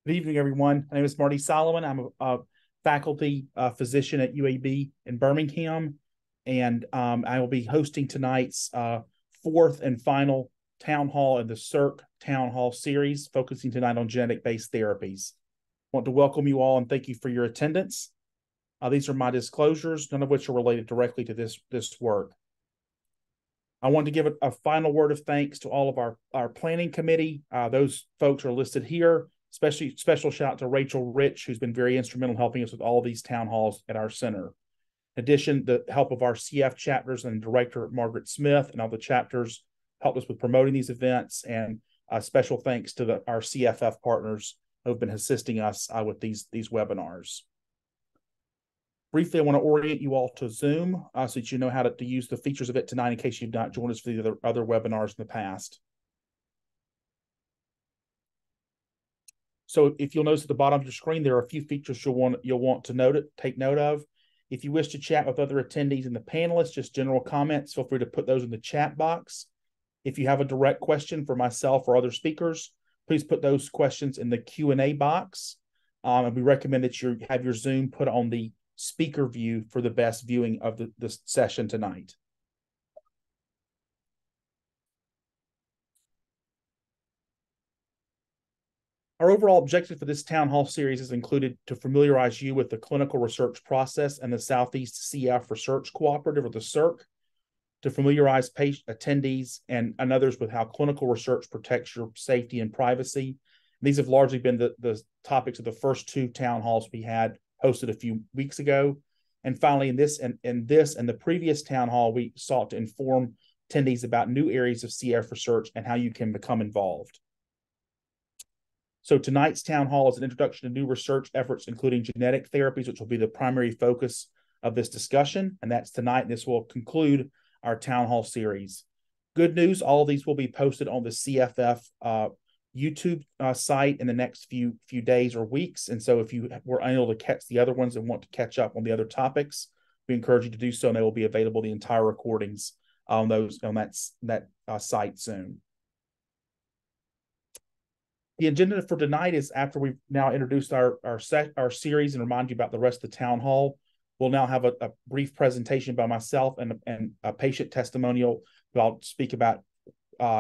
Good evening, everyone. My name is Marty Solomon. I'm a faculty physician at UAB in Birmingham, and I will be hosting tonight's fourth and final town hall in the CIRC Town Hall series, focusing tonight on genetic-based therapies. I want to welcome you all and thank you for your attendance. These are my disclosures, none of which are related directly to this work. I want to give a final word of thanks to all of our planning committee. Those folks are listed here. Especially special shout out to Rachel Rich, who's been very instrumental in helping us with all of these town halls at our center. In addition, the help of our CF chapters and director Margaret Smith and all the chapters helped us with promoting these events. And special thanks to our CFF partners who have been assisting us with these webinars. Briefly, I want to orient you all to Zoom so that you know how to use the features of it tonight in case you've not joined us for the other webinars in the past. So if you'll notice at the bottom of your screen, there are a few features you'll want to take note of. If you wish to chat with other attendees and the panelists, just general comments, feel free to put those in the chat box. If you have a direct question for myself or other speakers, please put those questions in the Q&A box. And we recommend that you have your Zoom put on the speaker view for the best viewing of the session tonight. Our overall objective for this town hall series is included to familiarize you with the clinical research process and the Southeast CF Research Cooperative, or the CIRC, to familiarize attendees and others with how clinical research protects your safety and privacy. These have largely been the topics of the first two town halls we had hosted a few weeks ago. And finally, in this and the previous town hall, we sought to inform attendees about new areas of CF research and how you can become involved. So tonight's town hall is an introduction to new research efforts, including genetic therapies, which will be the primary focus of this discussion. And that's tonight. And this will conclude our town hall series. Good news, all of these will be posted on the CFF YouTube site in the next few days or weeks. And so if you were unable to catch the other ones and want to catch up on the other topics, we encourage you to do so, and they will be available, the entire recordings on that site soon. The agenda for tonight is, after we've now introduced our series and remind you about the rest of the town hall, we'll now have a brief presentation by myself and a patient testimonial that I'll speak about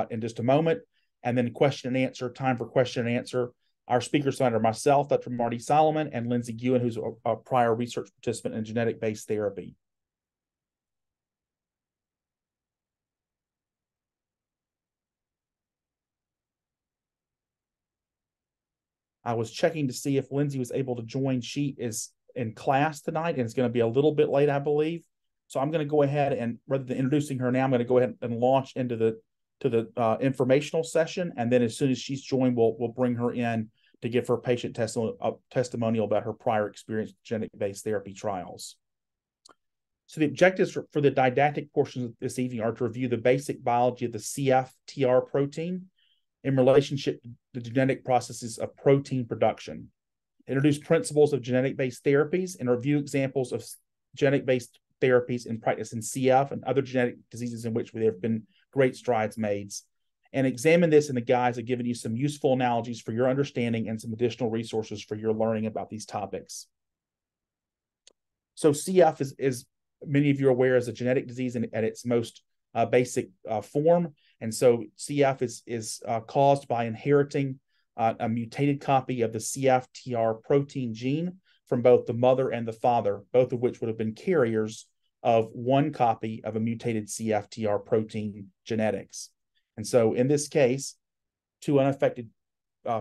in just a moment, and then time for question and answer. Our speakers tonight are myself, Dr. Marty Solomon, and Lindsey Guin, who's a prior research participant in genetic-based therapy. I was checking to see if Lindsey was able to join. She is in class tonight, and it's going to be a little bit late, I believe. So I'm going to go ahead and, rather than introducing her now, I'm going to go ahead and launch into the informational session. And then as soon as she's joined, we'll bring her in to give her patient testimonial about her prior experience with genetic-based therapy trials. So the objectives for the didactic portions of this evening are to review the basic biology of the CFTR protein in relationship to the genetic processes of protein production, introduce principles of genetic-based therapies, and review examples of genetic-based therapies in practice in CF and other genetic diseases in which there have been great strides made, and examine this in the guise of giving you some useful analogies for your understanding and some additional resources for your learning about these topics. So CF is many of you are aware, is a genetic disease at its most basic form. And so CF is caused by inheriting a mutated copy of the CFTR protein gene from both the mother and the father, both of which would have been carriers of one copy of a mutated CFTR protein genetics. And so in this case, two unaffected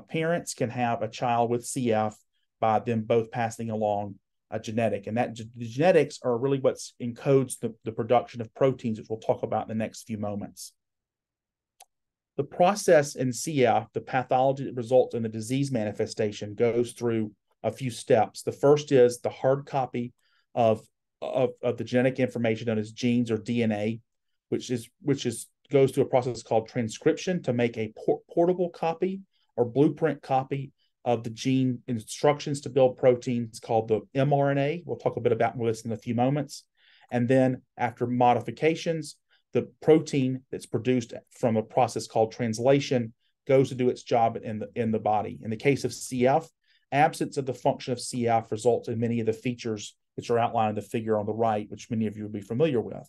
parents can have a child with CF by them both passing along a genetic. And the genetics are really what encodes the production of proteins, which we'll talk about in the next few moments. The process in CF, the pathology that results in the disease manifestation, goes through a few steps. The first is the hard copy of the genetic information known as genes or DNA, which goes through a process called transcription to make a portable copy or blueprint copy of the gene instructions to build proteins called the mRNA. We'll talk a bit about this in a few moments. And then after modifications, the protein that's produced from a process called translation goes to do its job in the body. In the case of CF, absence of the function of CF results in many of the features which are outlined in the figure on the right, which many of you will be familiar with.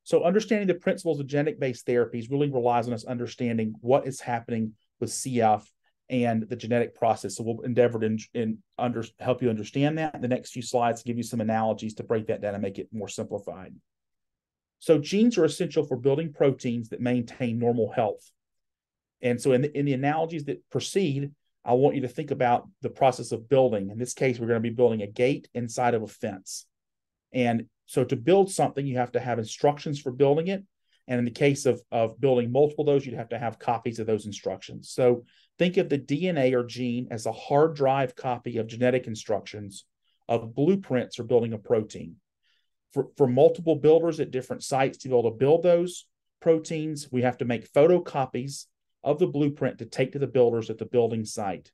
So understanding the principles of genetic-based therapies really relies on us understanding what is happening with CF and the genetic process. So we'll endeavor to help you understand that. In the next few slides, give you some analogies to break that down and make it more simplified. So genes are essential for building proteins that maintain normal health. And so in the analogies that precede, I want you to think about the process of building. In this case, we're going to be building a gate inside of a fence. And so to build something, you have to have instructions for building it. And in the case of building multiple of those, you'd have to have copies of those instructions. So think of the DNA or gene as a hard drive copy of genetic instructions of blueprints for building a protein. For multiple builders at different sites to be able to build those proteins, we have to make photocopies of the blueprint to take to the builders at the building site.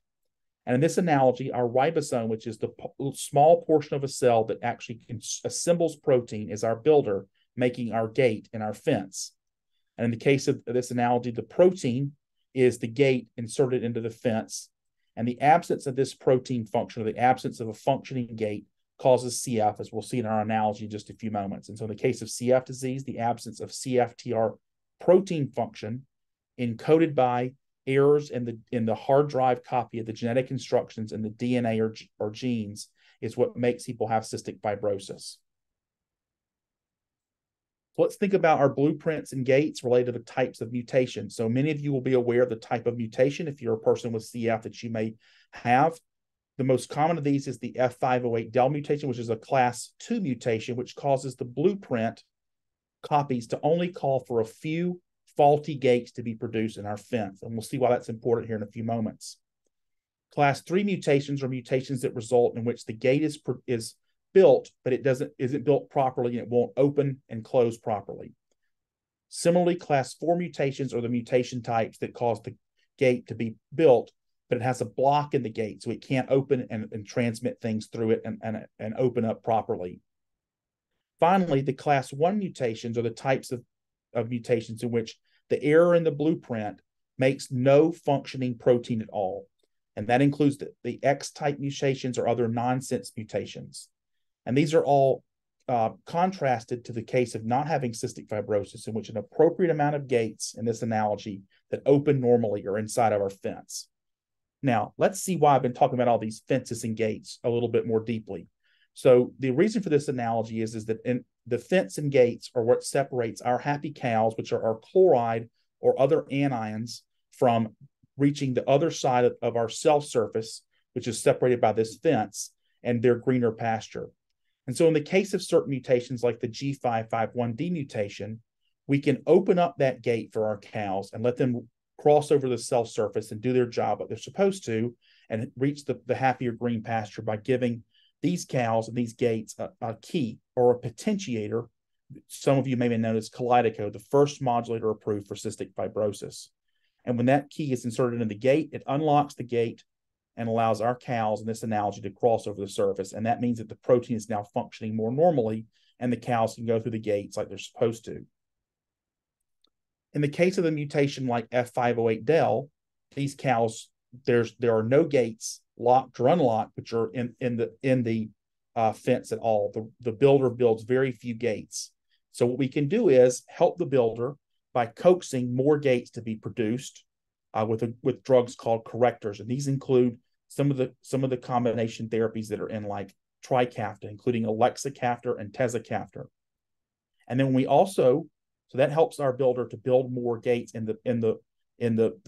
And in this analogy, our ribosome, which is the small portion of a cell that actually assembles protein, is our builder, making our gate and our fence. And in the case of this analogy, the protein is the gate inserted into the fence. And the absence of this protein function, or the absence of a functioning gate, causes CF, as we'll see in our analogy in just a few moments. And so in the case of CF disease, the absence of CFTR protein function encoded by errors in the hard drive copy of the genetic instructions in the DNA or genes is what makes people have cystic fibrosis. So let's think about our blueprints and gates related to the types of mutations. So many of you will be aware of the type of mutation if you're a person with CF that you may have. The most common of these is the F508del mutation, which is a class 2 mutation, which causes the blueprint copies to only call for a few faulty gates to be produced in our fence. And we'll see why that's important here in a few moments. Class 3 mutations are mutations that result in which the gate is built, but it isn't built properly and it won't open and close properly. Similarly, class 4 mutations are the mutation types that cause the gate to be built, but it has a block in the gate, so it can't open and transmit things through it and open up properly. Finally, the class 1 mutations are the types of mutations in which the error in the blueprint makes no functioning protein at all. And that includes the X-type mutations or other nonsense mutations. And these are all contrasted to the case of not having cystic fibrosis, in which an appropriate amount of gates, in this analogy, that open normally are inside of our fence. Now, let's see why I've been talking about all these fences and gates a little bit more deeply. So the reason for this analogy is that in the fence and gates are what separates our happy cows, which are our chloride or other anions, from reaching the other side of our cell surface, which is separated by this fence, and their greener pasture. And so in the case of certain mutations like the G551D mutation, we can open up that gate for our cows and let them cross over the cell surface and do their job what they're supposed to, and reach the happier green pasture by giving these cows and these gates a key or a potentiator. Some of you may have noticed Kalydeco, the first modulator approved for cystic fibrosis. And when that key is inserted in the gate, it unlocks the gate and allows our cows, in this analogy, to cross over the surface. And that means that the protein is now functioning more normally, and the cows can go through the gates like they're supposed to. In the case of a mutation like F508del, these cows, there are no gates, locked or unlocked, which are in the fence at all. The builder builds very few gates. So what we can do is help the builder by coaxing more gates to be produced with drugs called correctors, and these include some of the combination therapies that are in, like Trikafta, including Elexacaftor and Tezacaftor. And then so that helps our builder to build more gates in the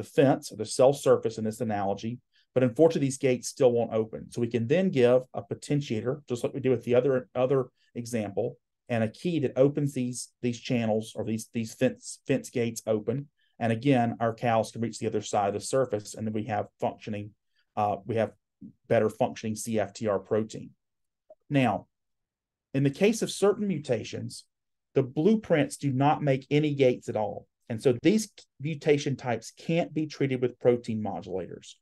fence or the cell surface in this analogy. But unfortunately, these gates still won't open. So we can then give a potentiator, just like we did with the other example, and a key that opens these channels or these fence gates open. And again, our cows can reach the other side of the surface, and then we have better functioning CFTR protein. Now, in the case of certain mutations, the blueprints do not make any gates at all. And so these mutation types can't be treated with protein modulators.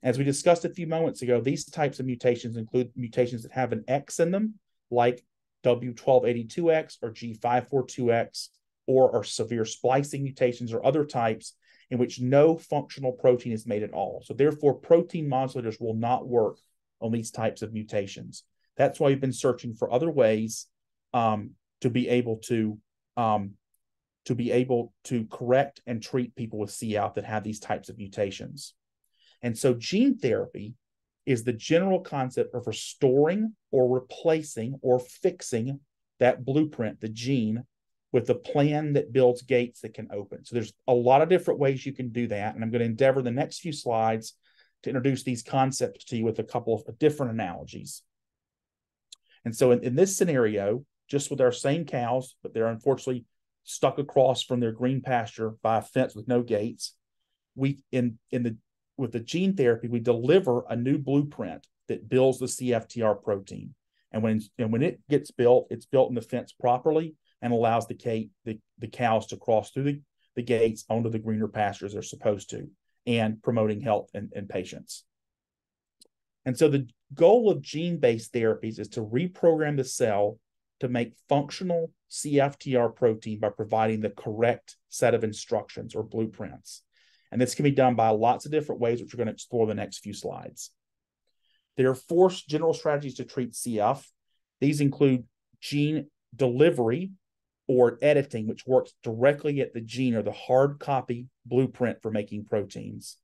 As we discussed a few moments ago, these types of mutations include mutations that have an X in them, like W1282X or G542X, or severe splicing mutations or other types. in which no functional protein is made at all. So therefore, protein modulators will not work on these types of mutations. That's why we've been searching for other ways to be able to correct and treat people with CF that have these types of mutations. And so gene therapy is the general concept of restoring or replacing or fixing that blueprint, the gene, with a plan that builds gates that can open. So there's a lot of different ways you can do that. And I'm going to endeavor the next few slides to introduce these concepts to you with a couple of different analogies. And so in this scenario, just with our same cows, but they're unfortunately stuck across from their green pasture by a fence with no gates, with the gene therapy, we deliver a new blueprint that builds the CFTR protein. And when it gets built, it's built in the fence properly and allows the cows to cross through the gates onto the greener pastures they're supposed to, and promoting health in patients. And so the goal of gene-based therapies is to reprogram the cell to make functional CFTR protein by providing the correct set of instructions or blueprints. And this can be done by lots of different ways, which we're going to explore in the next few slides. There are 4 general strategies to treat CF. These include gene delivery or editing, which works directly at the gene or the hard copy blueprint for making proteins.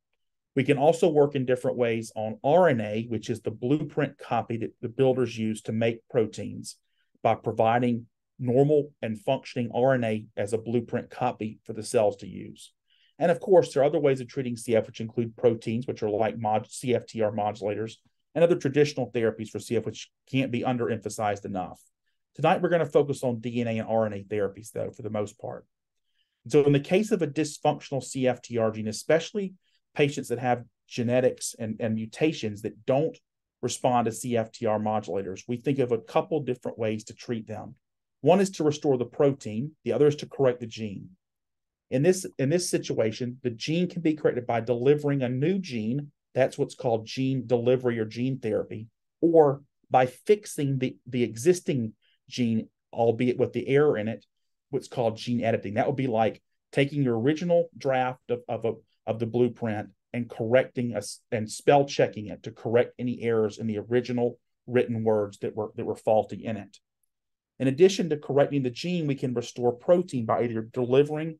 We can also work in different ways on RNA, which is the blueprint copy that the builders use to make proteins, by providing normal and functioning RNA as a blueprint copy for the cells to use. And of course, there are other ways of treating CF, which include proteins, which are like CFTR modulators, and other traditional therapies for CF, which can't be underemphasized enough. Tonight, we're going to focus on DNA and RNA therapies, though, for the most part. So in the case of a dysfunctional CFTR gene, especially patients that have genetics and mutations that don't respond to CFTR modulators, we think of a couple different ways to treat them. One is to restore the protein. The other is to correct the gene. In this situation, the gene can be corrected by delivering a new gene. That's what's called gene delivery or gene therapy, or by fixing the existing gene, albeit with the error in it, what's called gene editing. That would be like taking your original draft of the blueprint and correcting and spell checking it to correct any errors in the original written words that were faulty in it. In addition to correcting the gene, we can restore protein by either delivering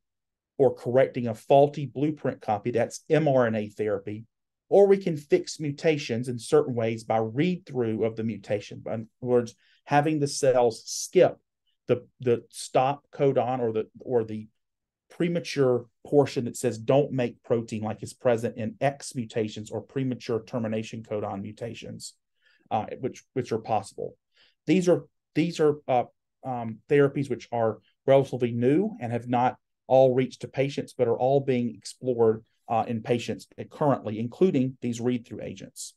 or correcting a faulty blueprint copy. That's mRNA therapy. Or we can fix mutations in certain ways by read-through of the mutation. In other words, having the cells skip the stop codon or the premature portion that says don't make protein, like is present in X mutations or premature termination codon mutations, which are possible. These are therapies which are relatively new and have not all reached to patients, but are all being explored in patients currently, including these read-through agents.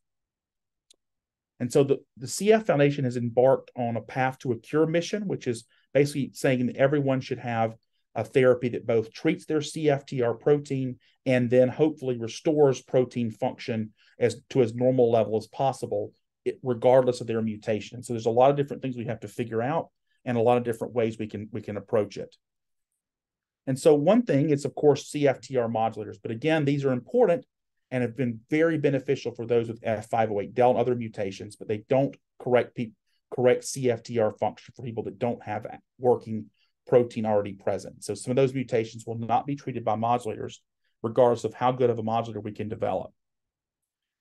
And so the CF Foundation has embarked on a path to a cure mission, which is basically saying that everyone should have a therapy that both treats their CFTR protein and then hopefully restores protein function to as normal level as possible, regardless of their mutation. So there's a lot of different things we have to figure out and a lot of different ways we can approach it. And so one thing is, of course, CFTR modulators. But again, these are important and have been very beneficial for those with F508del and other mutations, but they don't correct CFTR function for people that don't have working protein already present. So some of those mutations will not be treated by modulators, regardless of how good of a modulator we can develop.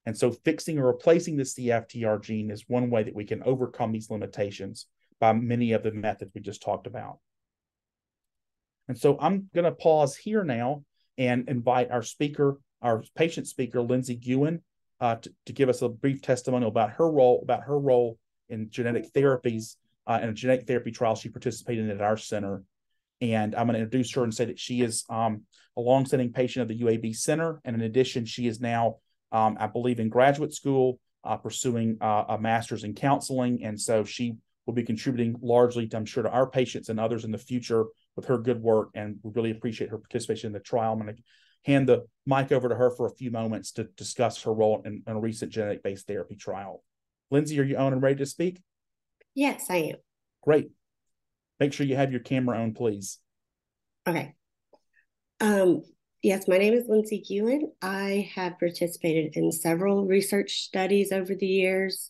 And so fixing or replacing the CFTR gene is one way that we can overcome these limitations by many of the methods we just talked about. And so I'm going to pause here now and invite our patient speaker, Lindsey Guin, to give us a brief testimonial about her role in genetic therapies and a genetic therapy trial she participated in at our center. And I'm going to introduce her and say that she is a longstanding patient of the UAB Center. And in addition, she is now, I believe, in graduate school pursuing a master's in counseling. And so she will be contributing largely, I'm sure, to our patients and others in the future with her good work. And we really appreciate her participation in the trial. I'm going to hand the mic over to her for a few moments to discuss her role in a recent genetic-based therapy trial. Lindsey, are you on and ready to speak? Yes, I am. Great. Make sure you have your camera on, please. Okay. Yes, my name is Lindsey Guin. I have participated in several research studies over the years.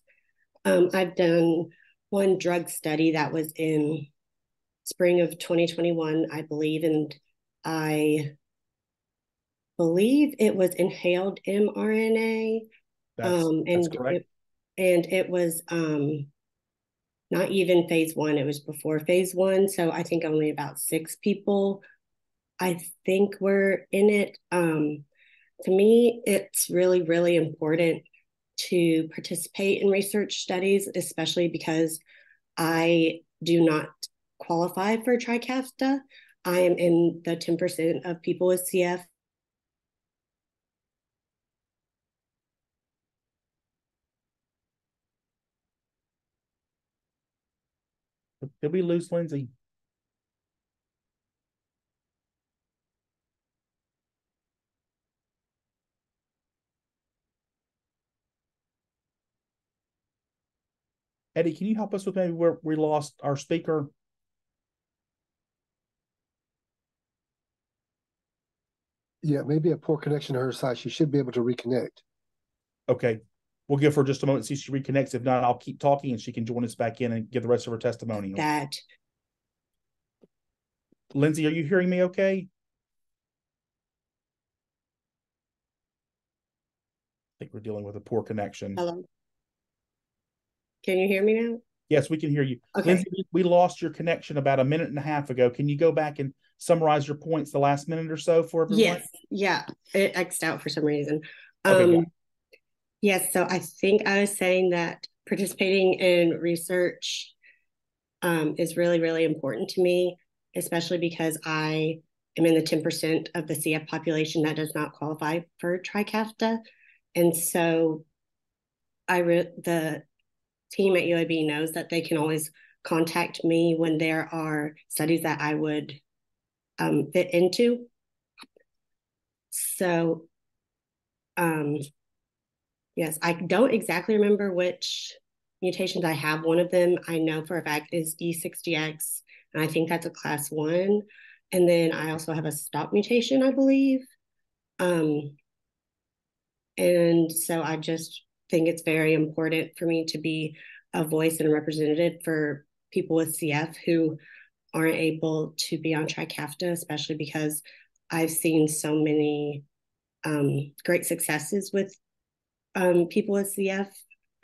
I've done one drug study that was in spring of 2021, I believe, and I believe it was inhaled mRNA. That's Um, that's and correct. it, and it was not even phase one, it was before phase one. So I think only about 6 people I think were in it. To me, it's really, really important to participate in research studies, especially because I do not qualify for TRICAFTA. I am in the 10% of people with CF. Did we lose Lindsay? Eddie, can you help us with maybe where we lost our speaker? Yeah, maybe a poor connection on her side. She should be able to reconnect. Okay. We'll give her just a moment to see if she reconnects. If not, I'll keep talking and she can join us back in and give the rest of her testimonial. That Lindsay, are you hearing me okay? I think we're dealing with a poor connection. Hello. Can you hear me now? Yes, we can hear you. Okay. Lindsay, we lost your connection about a minute and a half ago. Can you go back and summarize your points the last minute or so for everyone? Yes. Yeah. It X'd out for some reason. Okay, Yes. So I think I was saying that participating in research is really, really important to me, especially because I am in the 10% of the CF population that does not qualify for TRICAFTA. And so the team at UAB knows that they can always contact me when there are studies that I would fit into. So, yes, I don't exactly remember which mutations I have. One of them I know for a fact is E60X, and I think that's a class 1. And then I also have a stop mutation, I believe. And so I just think it's very important for me to be a voice and a representative for people with CF who aren't able to be on TRICAFTA, especially because I've seen so many great successes with people with CF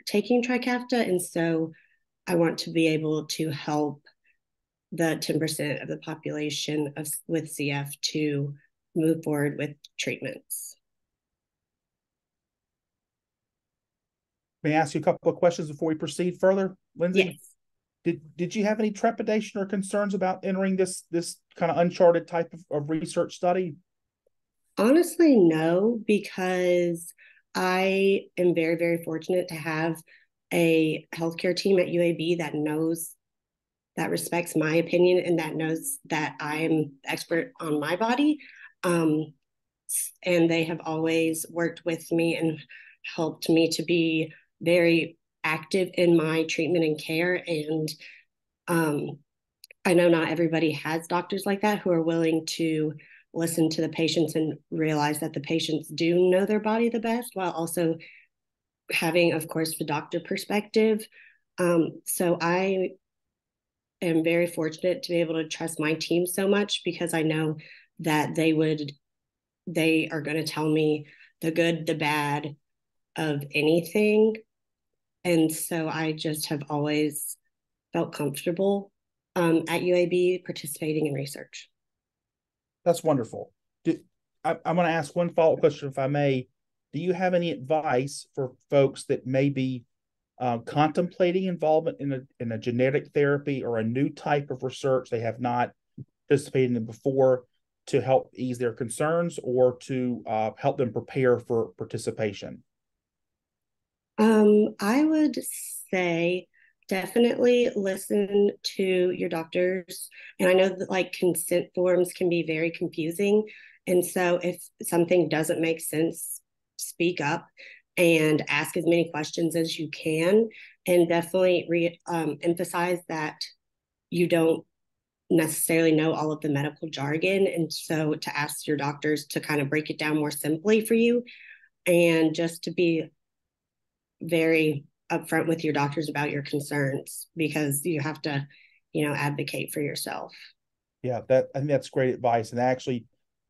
taking TRICAFTA. And so I want to be able to help the 10% of the population with CF to move forward with treatments. may I ask you a couple of questions before we proceed further, Lindsay? Yes. Did you have any trepidation or concerns about entering this kind of uncharted type of research study? Honestly, no, because I am very, very fortunate to have a healthcare team at UAB that respects my opinion and that knows that I'm expert on my body. Um, and they have always worked with me and helped me to be very active in my treatment and care. And um, I know not everybody has doctors like that who are willing to listen to the patients and realize that the patients do know their body the best while also having, of course, the doctor perspective. So I am very fortunate to be able to trust my team so much because I know that they are going to tell me the good, the bad of anything. And so I just have always felt comfortable at UAB participating in research. That's wonderful. I'm going to ask one follow-up question, if I may. Do you have any advice for folks that may be contemplating involvement in a genetic therapy or a new type of research they have not participated in before, to help ease their concerns or to help them prepare for participation? I would say definitely listen to your doctors. And I know that like consent forms can be very confusing. And so if something doesn't make sense, speak up and ask as many questions as you can. And definitely emphasize that you don't necessarily know all of the medical jargon. And so to ask your doctors to kind of break it down more simply for you, and just to be very upfront with your doctors about your concerns, because you have to, advocate for yourself. Yeah, I think that's great advice, and actually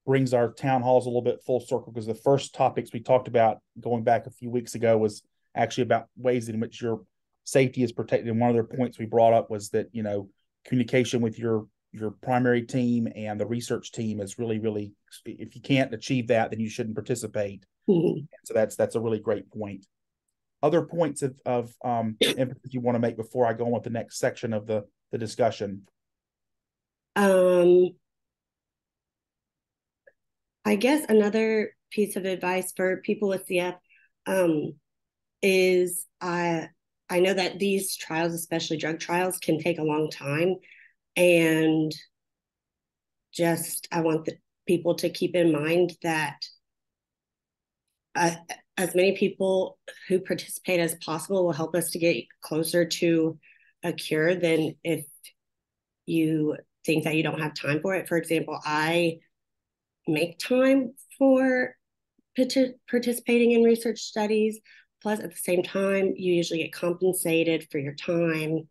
brings our town halls a little bit full circle, because the first topics we talked about going back a few weeks ago was actually about ways in which your safety is protected. And one of the points we brought up was that, communication with your primary team and the research team is really, really, if you can't achieve that, then you shouldn't participate. Mm-hmm. So that's a really great point. Other points of emphasis you want to make before I go on with the next section of the discussion? I guess another piece of advice for people with CF is I know that these trials, especially drug trials, can take a long time. And just I want the people to keep in mind that as many people who participate as possible will help us to get closer to a cure than if you think that you don't have time for it. For example, I make time for participating in research studies. Plus, at the same time, you usually get compensated for your time.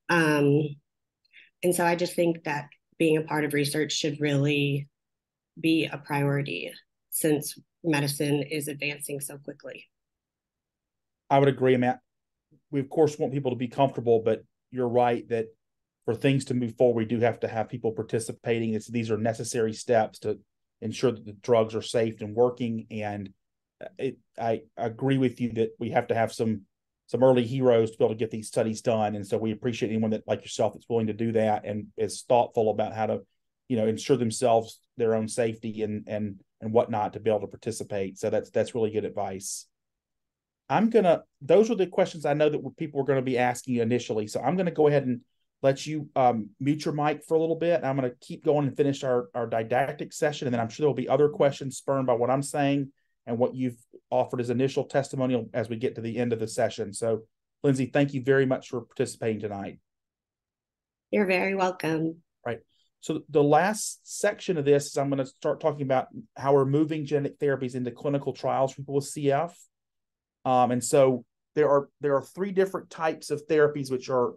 And so I just think that being a part of research should really be a priority, since medicine is advancing so quickly. I would agree, Matt. We, of course, want people to be comfortable, but you're right that for things to move forward, we do have to have people participating. These are necessary steps to ensure that the drugs are safe and working. And I agree with you that we have to have some early heroes to be able to get these studies done. And so we appreciate anyone that, like yourself, that's willing to do that and is thoughtful about how to, ensure themselves their own safety and whatnot to be able to participate. So that's really good advice. Those are the questions I know that people were going to be asking you initially. So I'm going to go ahead and let you mute your mic for a little bit. I'm going to keep going and finish our didactic session. And then I'm sure there'll be other questions spurred by what I'm saying and what you've offered as initial testimonial as we get to the end of the session. So, Lindsey, thank you very much for participating tonight. You're very welcome. Right. So the last section of this is I'm going to start talking about how we're moving genetic therapies into clinical trials for people with CF. And so there are three different types of therapies which are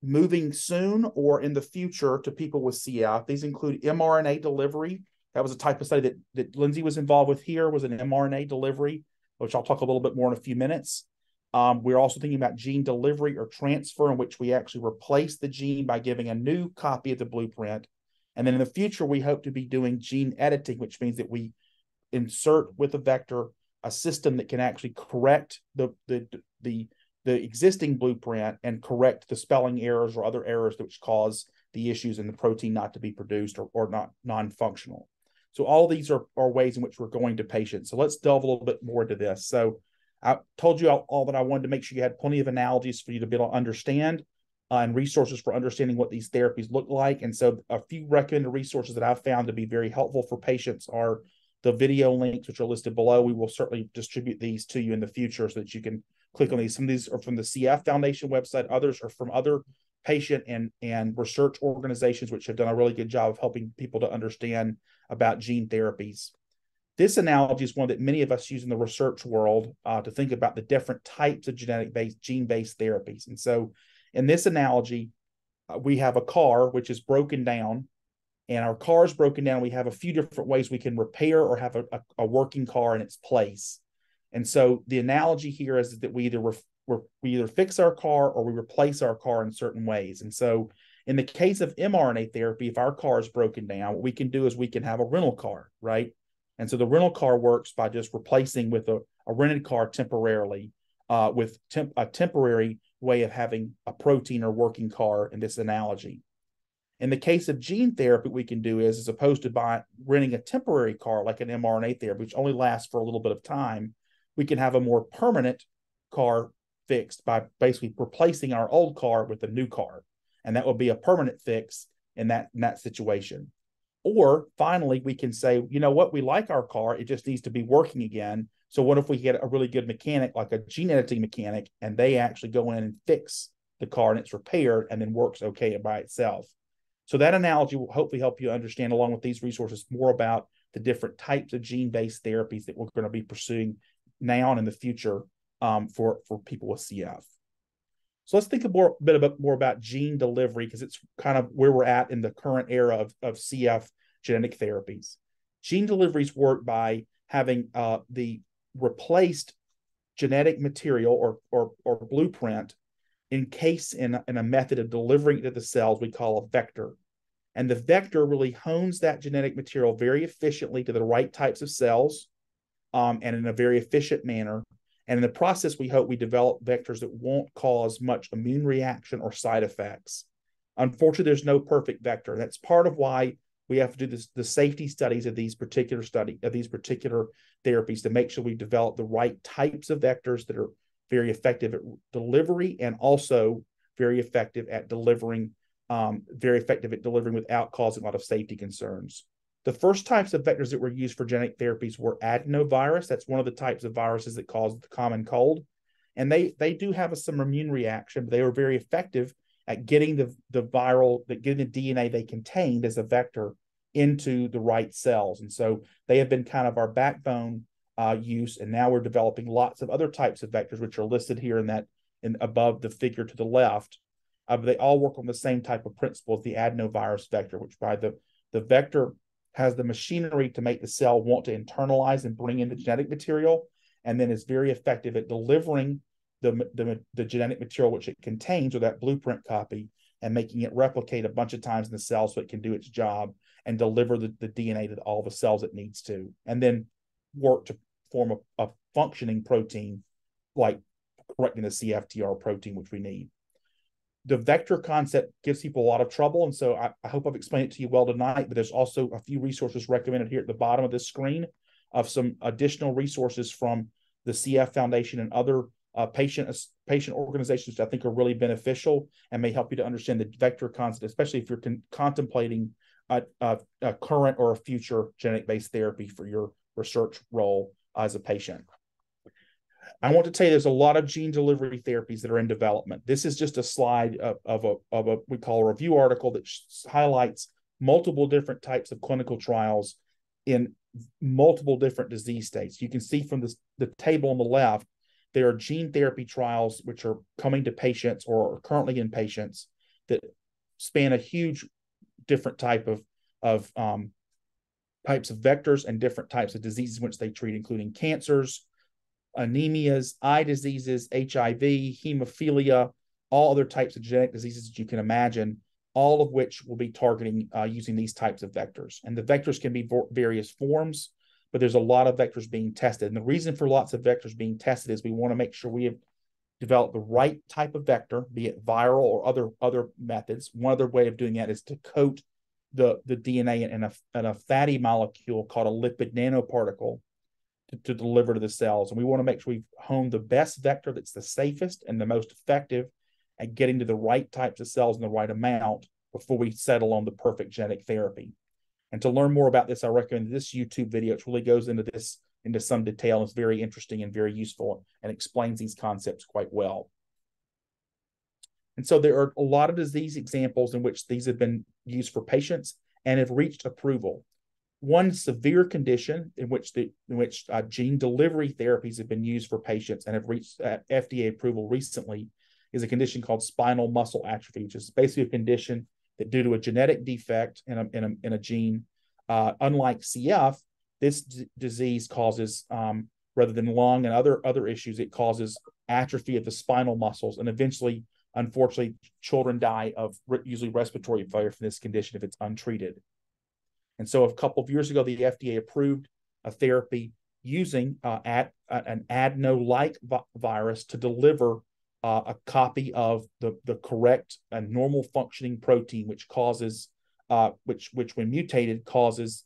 moving soon or in the future to people with CF. These include mRNA delivery. That was a type of study that Lindsey was involved with here, was an mRNA delivery, which I'll talk a little bit more in a few minutes. We're also thinking about gene delivery or transfer, in which we actually replace the gene by giving a new copy of the blueprint. And then in the future, we hope to be doing gene editing, which means that we insert with a vector a system that can actually correct the existing blueprint and correct the spelling errors or other errors which cause the issues in the protein not to be produced or not non-functional. So all these are ways in which we're going to patients. So let's delve a little bit more into this. So I told you all that I wanted to make sure you had plenty of analogies for you to be able to understand and resources for understanding what these therapies look like. And so a few recommended resources that I've found to be very helpful for patients are the video links, which are listed below. We will certainly distribute these to you in the future so that you can click on these. Some of these are from the CF Foundation website. Others are from other patient and research organizations, which have done a really good job of helping people to understand about gene therapies. This analogy is one that many of us use in the research world to think about the different types of gene-based therapies. And so in this analogy, we have a car which is broken down, and our car is broken down. We have a few different ways we can repair or have a working car in its place. And so the analogy here is that we either fix our car or we replace our car in certain ways. And so in the case of mRNA therapy, if our car is broken down, what we can do is we can have a rental car, right? And so the rental car works by just replacing with a rented car temporarily with a temporary way of having a protein or working car in this analogy. In the case of gene therapy, what we can do is, as opposed to renting a temporary car like an mRNA therapy, which only lasts for a little bit of time, we can have a more permanent car fixed by basically replacing our old car with a new car. And that will be a permanent fix in that situation. Or finally, we can say, you know what, we like our car, it just needs to be working again. So what if we get a really good mechanic, like a gene editing mechanic, and they actually go in and fix the car and it's repaired and then works okay by itself. So that analogy will hopefully help you understand, along with these resources, more about the different types of gene-based therapies that we're going to be pursuing now and in the future for people with CF. So let's think more about gene delivery, because it's kind of where we're at in the current era of CF genetic therapies. Gene deliveries work by having the replaced genetic material or blueprint encased in a method of delivering it to the cells we call a vector. And the vector really hones that genetic material very efficiently to the right types of cells and in a very efficient manner. And in the process, we hope we develop vectors that won't cause much immune reaction or side effects. Unfortunately, there's no perfect vector. That's part of why we have to do the safety studies of these particular therapies to make sure we develop the right types of vectors that are very effective at delivery and also very effective at delivering without causing a lot of safety concerns. The first types of vectors that were used for genetic therapies were adenovirus. That's one of the types of viruses that cause the common cold. And they do have some immune reaction, but they were very effective at getting getting the DNA they contained as a vector into the right cells. And so they have been kind of our backbone use. And now we're developing lots of other types of vectors, which are listed here in above the figure to the left. But they all work on the same type of principle as the adenovirus vector, which by the vector has the machinery to make the cell want to internalize and bring in the genetic material, and then is very effective at delivering the genetic material which it contains, or that blueprint copy, and making it replicate a bunch of times in the cell so it can do its job and deliver the DNA to all the cells it needs to, and then work to form a functioning protein like correcting the CFTR protein, which we need. The vector concept gives people a lot of trouble, and so I hope I've explained it to you well tonight, but there's also a few resources recommended here at the bottom of this screen of some additional resources from the CF Foundation and other patient organizations that I think are really beneficial and may help you to understand the vector concept, especially if you're contemplating a current or a future genetic-based therapy for your research role as a patient. I want to tell you there's a lot of gene delivery therapies that are in development. This is just a slide of a we call a review article that highlights multiple different types of clinical trials in multiple different disease states. You can see from the table on the left, there are gene therapy trials which are coming to patients or are currently in patients that span a huge different types of vectors and different types of diseases which they treat, including cancers, anemias, eye diseases, HIV, hemophilia, all other types of genetic diseases that you can imagine, all of which will be targeting using these types of vectors. And the vectors can be various forms, but there's a lot of vectors being tested. And the reason for lots of vectors being tested is we want to make sure we have developed the right type of vector, be it viral or other methods. One other way of doing that is to coat the DNA in a fatty molecule called a lipid nanoparticle to deliver to the cells. And we want to make sure we've honed the best vector that's the safest and the most effective at getting to the right types of cells in the right amount before we settle on the perfect genetic therapy. And to learn more about this, I recommend this YouTube video. It really goes into some detail. It's very interesting and very useful and explains these concepts quite well. And so there are a lot of disease examples in which these have been used for patients and have reached approval. One severe condition in which gene delivery therapies have been used for patients and have reached FDA approval recently is a condition called spinal muscle atrophy, which is basically a condition that, due to a genetic defect in a gene, unlike CF, this disease causes, rather than lung and other issues, it causes atrophy of the spinal muscles, and eventually, unfortunately, children die of usually respiratory failure from this condition if it's untreated. And so a couple of years ago, the FDA approved a therapy using an adeno-like virus to deliver a copy of the correct and normal functioning protein, which causes, which when mutated causes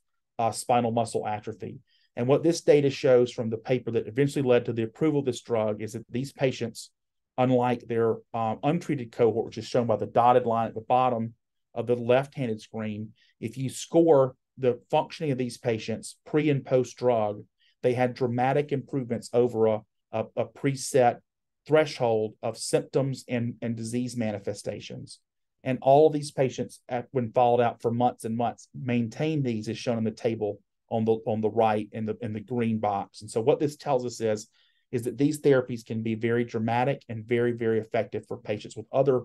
spinal muscle atrophy. And what this data shows from the paper that eventually led to the approval of this drug is that these patients, unlike their untreated cohort, which is shown by the dotted line at the bottom of the left-handed screen, if you score the functioning of these patients pre and post drug, they had dramatic improvements over a preset threshold of symptoms and disease manifestations. And all of these patients, when followed out for months and months, maintain these, as shown in the table on the right in the green box. And so what this tells us is that these therapies can be very dramatic and very, very effective for patients with other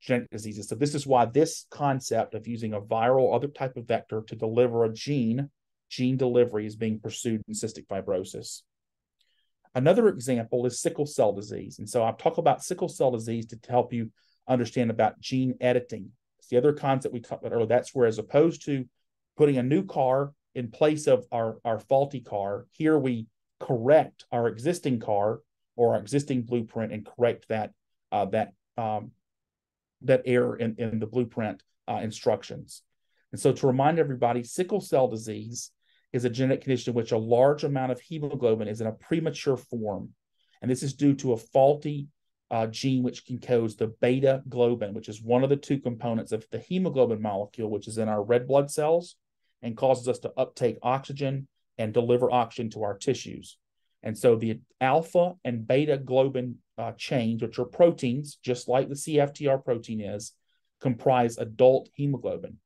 genetic diseases. So this is why this concept of using a viral or other type of vector to deliver a gene delivery is being pursued in cystic fibrosis. Another example is sickle cell disease. And so I'll talk about sickle cell disease to help you understand about gene editing. It's the other concept we talked about earlier. That's where, as opposed to putting a new car in place of our faulty car, here we correct our existing car or our existing blueprint and correct that error in the blueprint instructions. And so to remind everybody, sickle cell disease is a genetic condition in which a large amount of hemoglobin is in a premature form. And this is due to a faulty gene which encodes the beta globin, which is one of the two components of the hemoglobin molecule, which is in our red blood cells and causes us to uptake oxygen and deliver oxygen to our tissues. And so the alpha and beta globin chains, which are proteins, just like the CFTR protein is, comprise adult hemoglobin.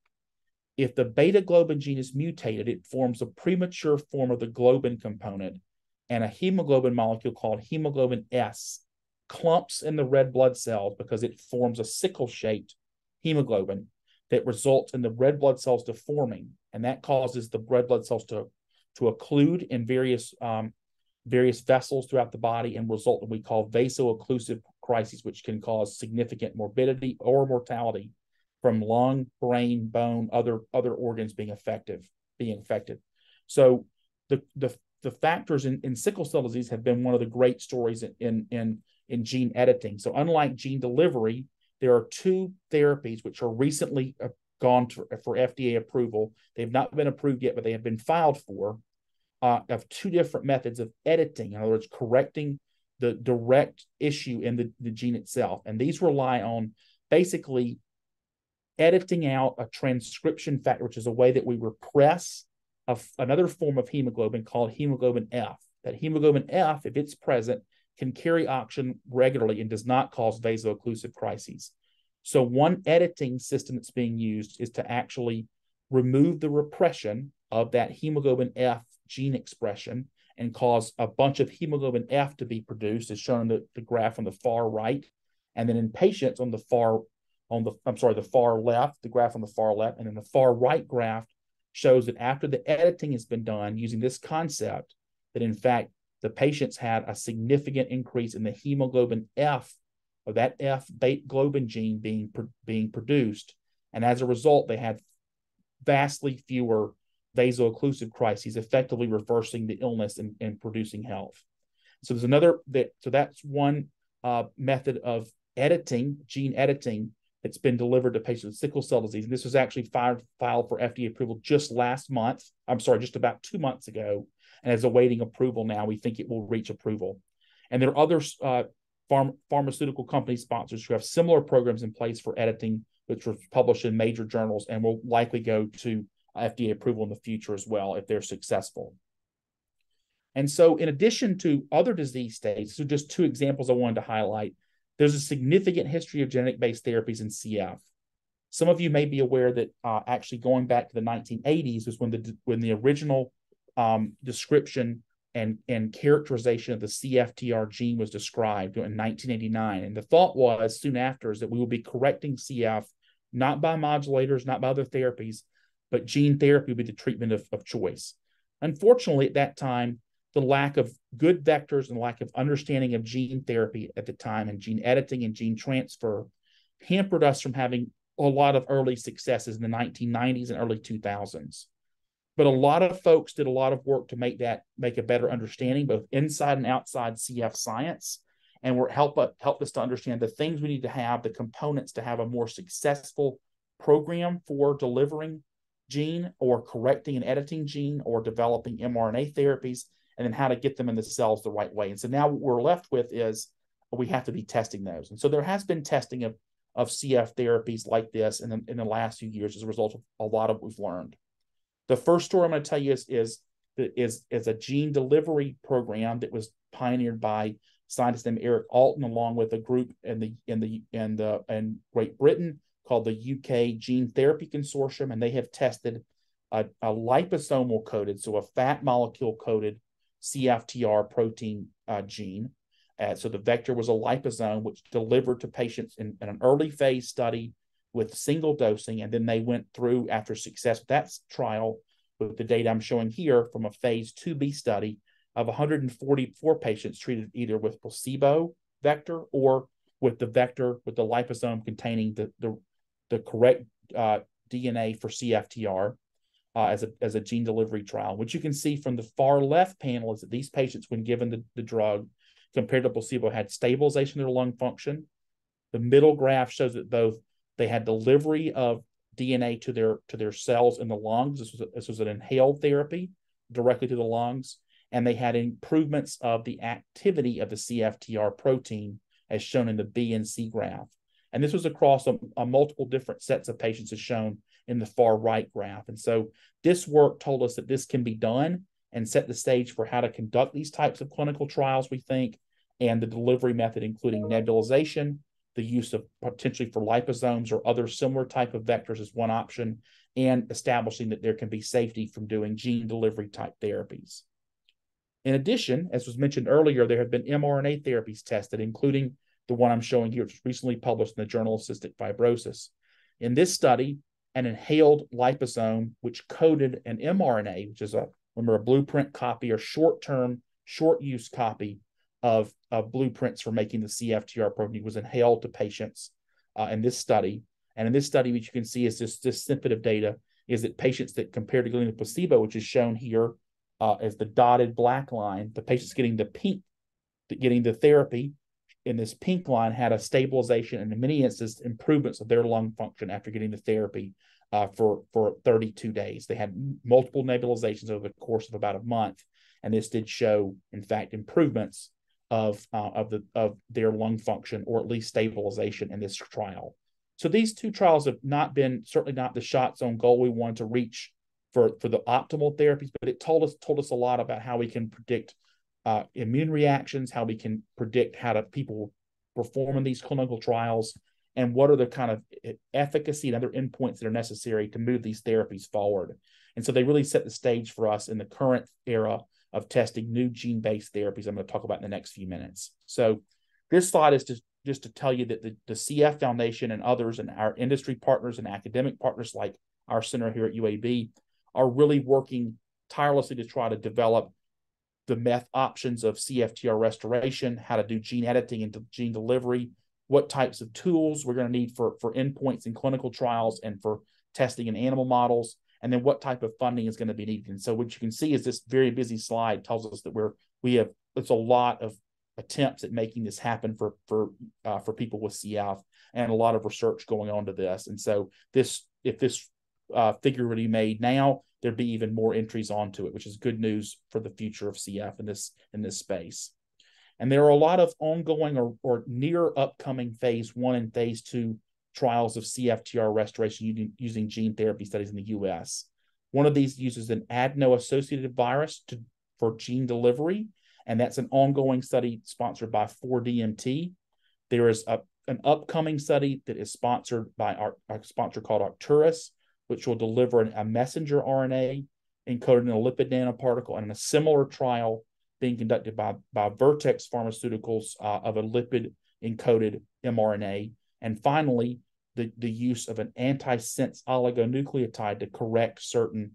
If the beta globin gene is mutated, it forms a premature form of the globin component, and a hemoglobin molecule called hemoglobin S clumps in the red blood cells because it forms a sickle-shaped hemoglobin that results in the red blood cells deforming, and that causes the red blood cells to occlude in various vessels throughout the body and result in what we call vaso-occlusive crises, which can cause significant morbidity or mortality from lung, brain, bone, other organs being affected. So the factors in sickle cell disease have been one of the great stories in gene editing. So unlike gene delivery, there are two therapies which are recently gone for FDA approval. They've not been approved yet, but they have been filed for, of two different methods of editing. In other words, correcting the direct issue in the gene itself. And these rely on basically editing out a transcription factor, which is a way that we repress another form of hemoglobin called hemoglobin F. That hemoglobin F, if it's present, can carry oxygen regularly and does not cause vaso-occlusive crises. So one editing system that's being used is to actually remove the repression of that hemoglobin F gene expression and cause a bunch of hemoglobin F to be produced, as shown in the graph on the far right. And then in patients on the far left, the graph on the far left, and then the far right graph shows that after the editing has been done using this concept, that in fact, the patients had a significant increase in the hemoglobin F, or that F beta globin gene being produced. And as a result, they had vastly fewer vaso-occlusive crises, effectively reversing the illness and producing health. So there's another, so that's one method of editing, gene editing, that's been delivered to patients with sickle cell disease. And this was actually filed for FDA approval just about 2 months ago, and is awaiting approval now. We think it will reach approval. And there are other pharmaceutical company sponsors who have similar programs in place for editing, which were published in major journals and will likely go to FDA approval in the future as well if they're successful. And so in addition to other disease states, so just two examples I wanted to highlight, there's a significant history of genetic-based therapies in CF. Some of you may be aware that actually going back to the 1980s was when the original description and characterization of the CFTR gene was described in 1989. And the thought was soon after is that we will be correcting CF, not by modulators, not by other therapies, but gene therapy would be the treatment of choice. Unfortunately, at that time, the lack of good vectors and lack of understanding of gene therapy at the time and gene editing and gene transfer hampered us from having a lot of early successes in the 1990s and early 2000s. But a lot of folks did a lot of work to make a better understanding, both inside and outside CF science, and help us to understand the things we need to have, the components to have a more successful program for delivering gene or correcting and editing gene or developing mRNA therapies, and then how to get them in the cells the right way. And so now what we're left with is we have to be testing those. And so there has been testing of CF therapies like this in the last few years as a result of a lot of what we've learned. The first story I'm going to tell you is a gene delivery program that was pioneered by scientist named Eric Alton, along with a group in Great Britain called the UK Gene Therapy Consortium, and they have tested a liposomal coded, so a fat molecule coded CFTR protein gene. So the vector was a liposome, which delivered to patients in an early phase study with single dosing. And then they went through, after success with that trial, with the data I'm showing here from a phase 2B study of 144 patients treated either with placebo vector or with the vector with the liposome containing the correct DNA for CFTR as a gene delivery trial. What you can see from the far left panel is that these patients, when given the drug compared to placebo, had stabilization of their lung function. The middle graph shows that both they had delivery of DNA to their cells in the lungs. This was an inhaled therapy directly to the lungs, and they had improvements of the activity of the CFTR protein, as shown in the B and C graph. And this was across a multiple different sets of patients, as shown in the far right graph. And so this work told us that this can be done and set the stage for how to conduct these types of clinical trials, we think, and the delivery method, including nebulization, the use of potentially for liposomes or other similar type of vectors is one option, and establishing that there can be safety from doing gene delivery type therapies. In addition, as was mentioned earlier, there have been mRNA therapies tested, including the one I'm showing here, which was recently published in the Journal of Cystic Fibrosis. In this study, an inhaled liposome, which coded an mRNA, which is a blueprint copy or short-term, short-use copy of blueprints for making the CFTR protein, was inhaled to patients in this study. And in this study, what you can see is this snippet of data is that patients that compared to getting the placebo, which is shown here as the dotted black line, the patients getting the therapy in this pink line had a stabilization and in many instances improvements of their lung function after getting the therapy for 32 days. They had multiple nebulizations over the course of about a month, and this did show, in fact, improvements of their lung function, or at least stabilization in this trial. So these two trials have not been, certainly not the shots on goal we wanted to reach for the optimal therapies, but it told us a lot about how we can predict immune reactions, how we can predict how people perform in these clinical trials, and what are the kind of efficacy and other endpoints that are necessary to move these therapies forward. And so they really set the stage for us in the current era of testing new gene-based therapies I'm going to talk about in the next few minutes. So this slide is just to tell you that the CF Foundation and others and our industry partners and academic partners like our center here at UAB are really working tirelessly to try to develop the options of CFTR restoration, how to do gene editing and gene delivery, what types of tools we're going to need for endpoints in clinical trials and for testing in animal models, and then what type of funding is going to be needed. And so what you can see is this very busy slide tells us that it's a lot of attempts at making this happen for people with CF, and a lot of research going on to this. And so if this figure were to be made now, there'd be even more entries onto it, which is good news for the future of CF in this space. And there are a lot of ongoing or near upcoming phase 1 and phase 2 trials of CFTR restoration using gene therapy studies in the US. One of these uses an adeno-associated virus for gene delivery, and that's an ongoing study sponsored by 4DMT. There is an upcoming study that is sponsored by our sponsor called Arcturus, which will deliver a messenger RNA encoded in a lipid nanoparticle, and a similar trial being conducted by Vertex Pharmaceuticals of a lipid-encoded mRNA. And finally, the use of an antisense oligonucleotide to correct certain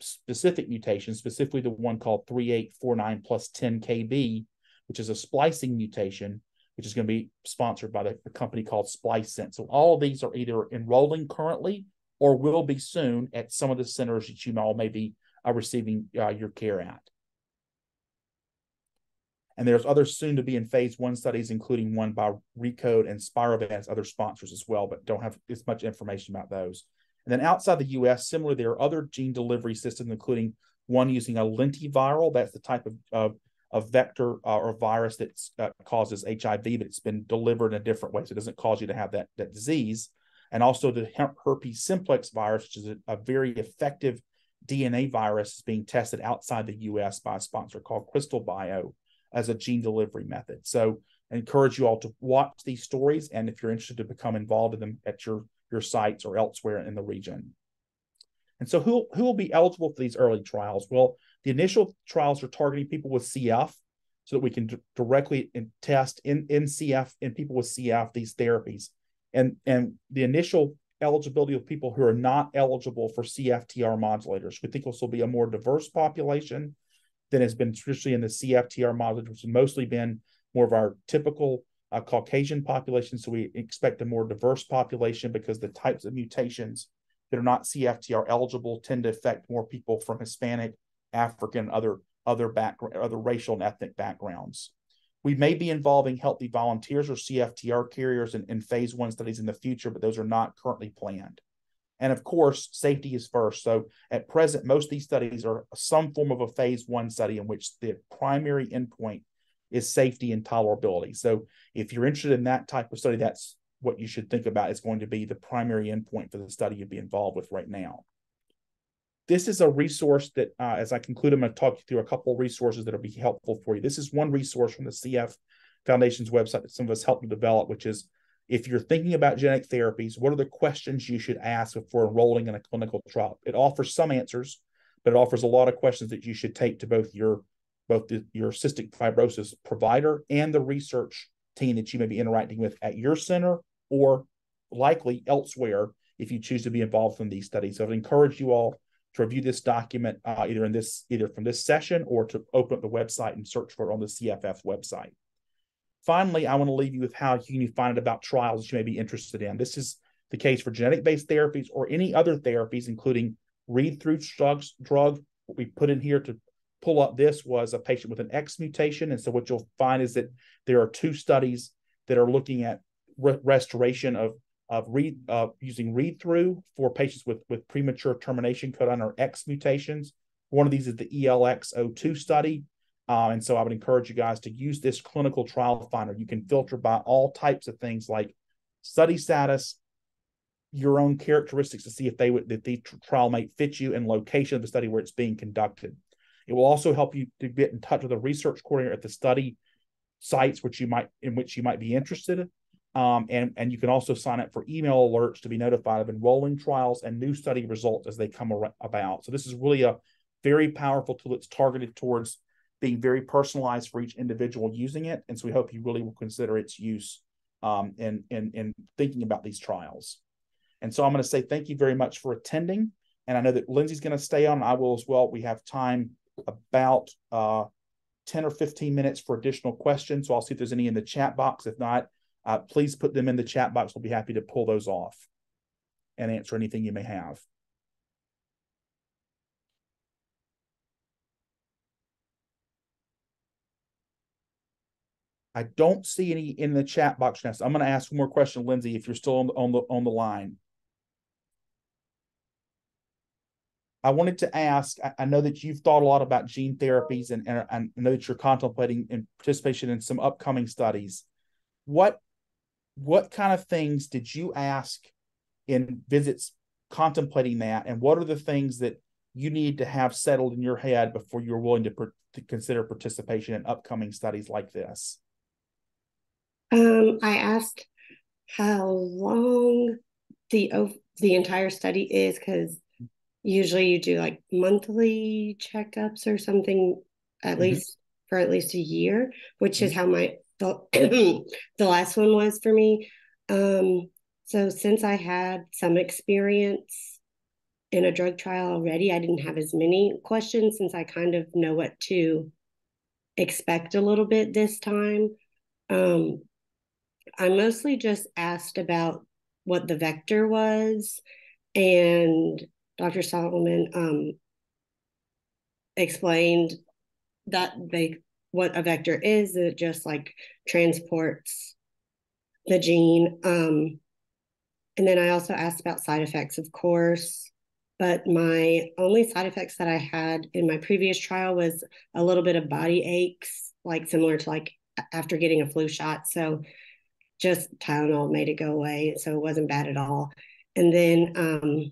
specific mutations, specifically the one called 3849 plus 10 KB, which is a splicing mutation, which is going to be sponsored by the company called SpliceSense. So all of these are either enrolling currently or will be soon at some of the centers that you all may be receiving your care at. And there's others soon to be in phase 1 studies, including one by Recode and Spirovant, other sponsors as well, but don't have as much information about those. And then outside the US, similarly, there are other gene delivery systems, including one using a lentiviral. That's the type of vector or virus that causes HIV, but it's been delivered in a different way, so it doesn't cause you to have that disease. And also the herpes simplex virus, which is a very effective DNA virus, is being tested outside the US by a sponsor called Crystal Bio as a gene delivery method. So I encourage you all to watch these stories, and if you're interested to become involved in them at your your sites or elsewhere in the region. And so who will be eligible for these early trials? Well, the initial trials are targeting people with CF so that we can directly test in CF in people with CF these therapies. And the initial eligibility of people who are not eligible for CFTR modulators. We think this will be a more diverse population than has been traditionally in the CFTR modulators, which has mostly been more of our typical Caucasian population. So we expect a more diverse population because the types of mutations that are not CFTR eligible tend to affect more people from Hispanic, African, other racial and ethnic backgrounds. We may be involving healthy volunteers or CFTR carriers in phase 1 studies in the future, but those are not currently planned. And of course, safety is first. So at present, most of these studies are some form of a phase 1 study in which the primary endpoint is safety and tolerability. So if you're interested in that type of study, that's what you should think about is going to be the primary endpoint for the study you'd be involved with right now. This is a resource that, as I conclude, I'm going to talk you through a couple of resources that will be helpful for you. This is one resource from the CF Foundation's website that some of us helped to develop, which is if you're thinking about genetic therapies, what are the questions you should ask before enrolling in a clinical trial? It offers some answers, but it offers a lot of questions that you should take to both your cystic fibrosis provider and the research team that you may be interacting with at your center or likely elsewhere if you choose to be involved in these studies. So I'd encourage you all to review this document either from this session or to open up the website and search for it on the CFF website. Finally, I want to leave you with how you can find out about trials that you may be interested in. This is the case for genetic-based therapies or any other therapies, including read-through drugs. What we put in here to pull up this was a patient with an X mutation. And so what you'll find is that there are 2 studies that are looking at restoration of using read-through for patients with premature termination codon or X mutations. One of these is the ELX-02 study. And so I would encourage you guys to use this clinical trial finder. You can filter by all types of things like study status, your own characteristics to see if the trial might fit you, and location of the study where it's being conducted. It will also help you to get in touch with a research coordinator at the study sites in which you might be interested. And you can also sign up for email alerts to be notified of enrolling trials and new study results as they come about. So this is really a very powerful tool that's targeted towards being very personalized for each individual using it. And so we hope you really will consider its use in thinking about these trials. And so I'm going to say thank you very much for attending. And I know that Lindsey's going to stay on. I will as well. We have time about 10 or 15 minutes for additional questions. So I'll see if there's any in the chat box. If not, please put them in the chat box. We'll be happy to pull those off and answer anything you may have. I don't see any in the chat box now. So I'm going to ask one more question, Lindsey, if you're still on the line. I wanted to ask, I know that you've thought a lot about gene therapies and I know that you're contemplating in participation in some upcoming studies. What kind of things did you ask in visits contemplating that? And what are the things that you need to have settled in your head before you're willing to consider participation in upcoming studies like this? I asked how long the entire study is, because usually you do like monthly checkups or something, at least for at least a year, which is how the last one was for me. So since I had some experience in a drug trial already, I didn't have as many questions since I kind of know what to expect a little bit this time. I mostly just asked about what the vector was, and Dr. Solomon explained that what a vector is. It just like transports the gene. And then I also asked about side effects, of course, but my only side effects that I had in my previous trial was a little bit of body aches, like similar to like after getting a flu shot. So just Tylenol made it go away. So it wasn't bad at all. And then,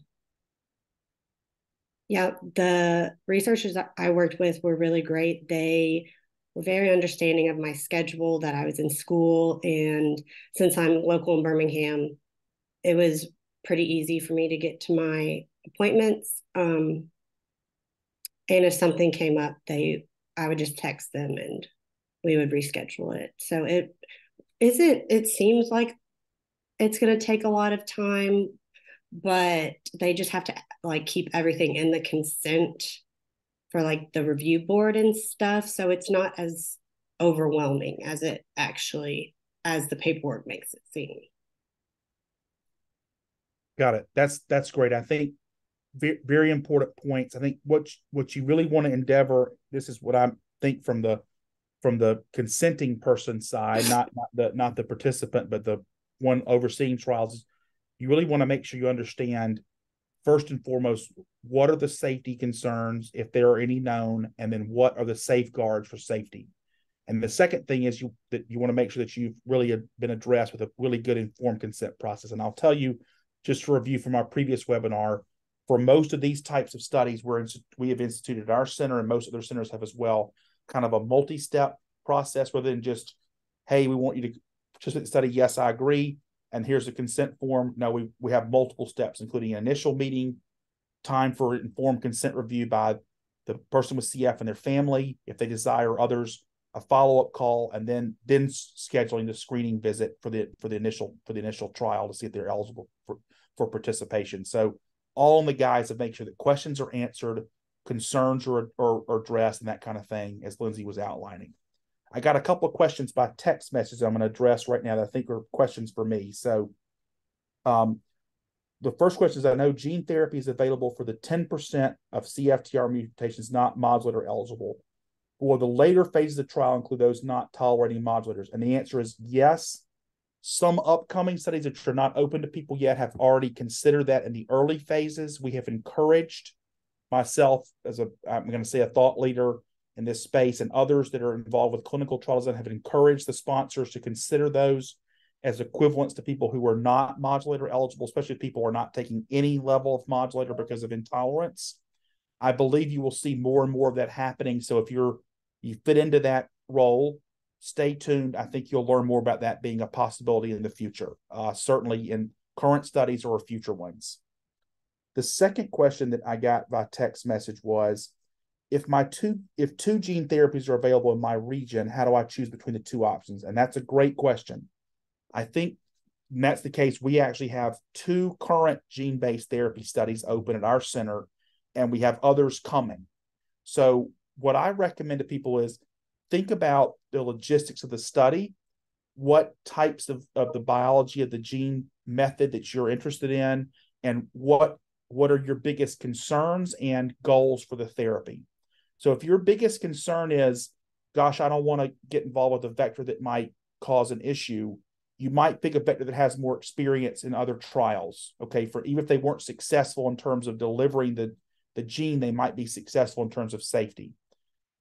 the researchers that I worked with were really great. They were very understanding of my schedule, that I was in school. And since I'm local in Birmingham, it was pretty easy for me to get to my appointments. And if something came up, I would just text them and we would reschedule it. So it seems like it's going to take a lot of time, but they just have to like keep everything in the consent for like the review board and stuff. So it's not as overwhelming as as the paperwork makes it seem. Got it. That's great. I think very important points. I think what you really want to endeavor, this is what I think from the consenting person side, not the participant, but the one overseeing trials, you really want to make sure you understand first and foremost, what are the safety concerns, if there are any known, and then what are the safeguards for safety. And the second thing is you want to make sure that you've really been addressed with a really good informed consent process. And I'll tell you, just to review from our previous webinar, for most of these types of studies, we have instituted at our center, and most other centers have as well, kind of a multi-step process rather than just, hey, we want you to participate in the study. Yes, I agree. And here's the consent form. No, we have multiple steps, including an initial meeting, time for informed consent review by the person with CF and their family, if they desire, others, a follow-up call, and then scheduling the screening visit for the initial trial to see if they're eligible for participation. So all in the guise of making sure that questions are answered, concerns are addressed, and that kind of thing, as Lindsey was outlining. I got a couple of questions by text message I'm going to address right now that I think are questions for me. So the first question is, I know gene therapy is available for the 10% of CFTR mutations not modulator eligible. Will the later phases of the trial include those not tolerating modulators? And the answer is yes. Some upcoming studies that are not open to people yet have already considered that in the early phases. We have encouraged, myself as I'm going to say a thought leader in this space, and others that are involved with clinical trials, that have encouraged the sponsors to consider those as equivalents to people who are not modulator eligible, especially if people are not taking any level of modulator because of intolerance. I believe you will see more and more of that happening. So if you fit into that role, stay tuned. I think you'll learn more about that being a possibility in the future, certainly in current studies or future ones. The second question that I got by text message was, if two gene therapies are available in my region, how do I choose between the two options? And that's a great question. I think that's the case. We actually have 2 current gene-based therapy studies open at our center, and we have others coming. So what I recommend to people is think about the logistics of the study, what types of the biology of the gene method that you're interested in, and what are your biggest concerns and goals for the therapy. So if your biggest concern is, gosh, I don't want to get involved with a vector that might cause an issue, you might pick a vector that has more experience in other trials. Okay, for even if they weren't successful in terms of delivering the gene, they might be successful in terms of safety.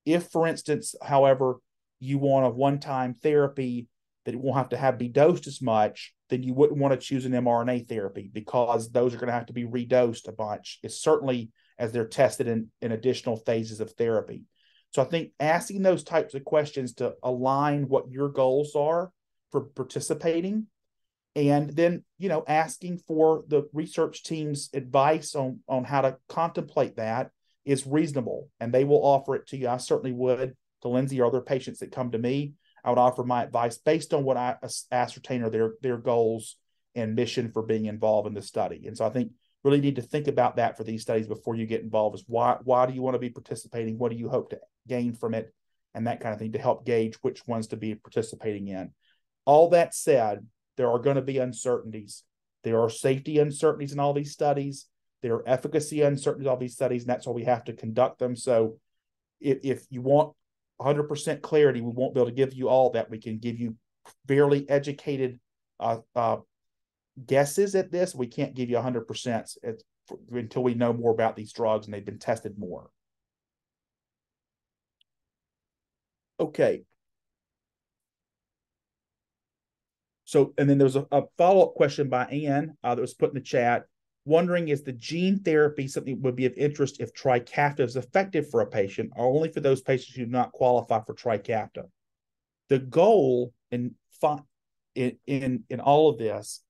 If, for instance, however, you want a one-time therapy that it won't have to be dosed as much, then you wouldn't want to choose an mRNA therapy, because those are going to have to be redosed a bunch. It's certainly as they're tested in additional phases of therapy. So I think asking those types of questions to align what your goals are for participating, and then, asking for the research team's advice on how to contemplate that is reasonable, and they will offer it to you. I certainly would, to Lindsey or other patients that come to me. I would offer my advice based on what I ascertain are their goals and mission for being involved in the study. And so I think really need to think about that for these studies before you get involved. Is why do you want to be participating? What do you hope to gain from it? And that kind of thing, to help gauge which ones to be participating in. All that said, there are going to be uncertainties. There are safety uncertainties in all these studies. There are efficacy uncertainties in all these studies, and that's why we have to conduct them. So if you want 100% clarity, we won't be able to give you all that. We can give you fairly educated guesses at this. We can't give you 100% until we know more about these drugs and they've been tested more. Okay. So, and then there's a follow-up question by Anne that was put in the chat, wondering, is the gene therapy something that would be of interest if Trikafta is effective for a patient, or only for those patients who do not qualify for Trikafta? The goal in all of this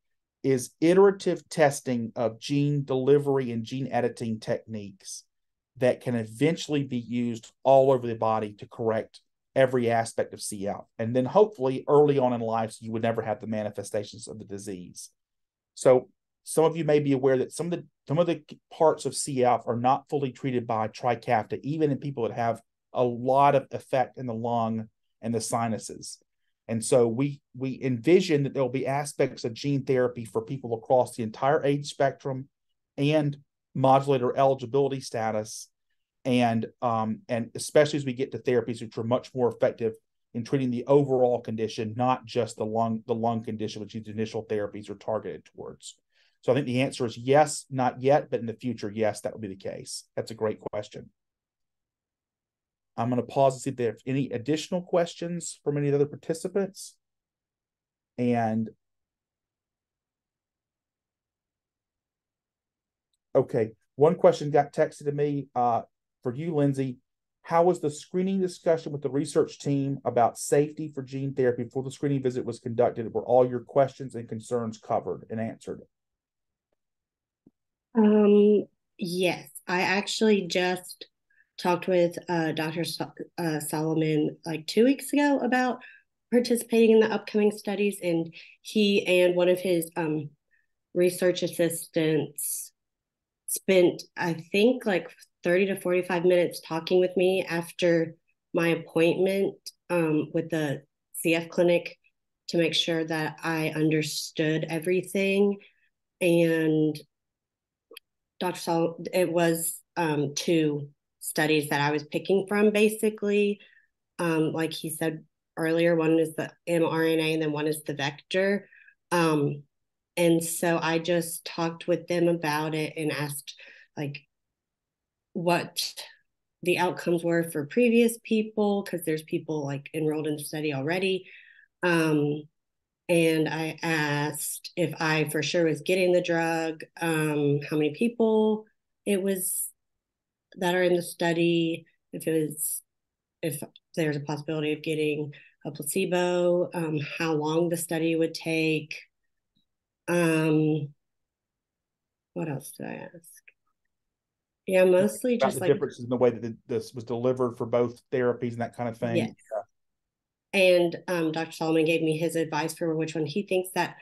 is iterative testing of gene delivery and gene editing techniques that can eventually be used all over the body to correct every aspect of CF. And then hopefully early on in life, so you would never have the manifestations of the disease. So some of you may be aware that some of the parts of CF are not fully treated by Trikafta, even in people that have a lot of effect in the lung and the sinuses. And so we envision that there'll be aspects of gene therapy for people across the entire age spectrum and modulator eligibility status, and especially as we get to therapies which are much more effective in treating the overall condition, not just the lung condition, which these initial therapies are targeted towards. So I think the answer is yes, not yet, but in the future, yes, that will be the case. That's a great question. I'm going to pause and see if there's any additional questions from any of the other participants. And okay, one question got texted to me for you, Lindsey. How was the screening discussion with the research team about safety for gene therapy before the screening visit was conducted? Were all your questions and concerns covered and answered? Yes, I actually just talked with Dr. Solomon like 2 weeks ago about participating in the upcoming studies, and he and one of his research assistants spent, I think, like 30 to 45 minutes talking with me after my appointment with the CF clinic to make sure that I understood everything. And Dr. Solomon, it was 2 studies that I was picking from, basically. Like he said earlier, one is the mRNA and then one is the vector. And so I just talked with them about it and asked like what the outcomes were for previous people, because there's people like enrolled in the study already. And I asked if I for sure was getting the drug, how many people it was that are in the study, if there's a possibility of getting a placebo, how long the study would take. What else did I ask? Yeah, mostly just the like differences in the way that this was delivered for both therapies and that kind of thing. Yes. Yeah. And Dr. Solomon gave me his advice for which one he thinks that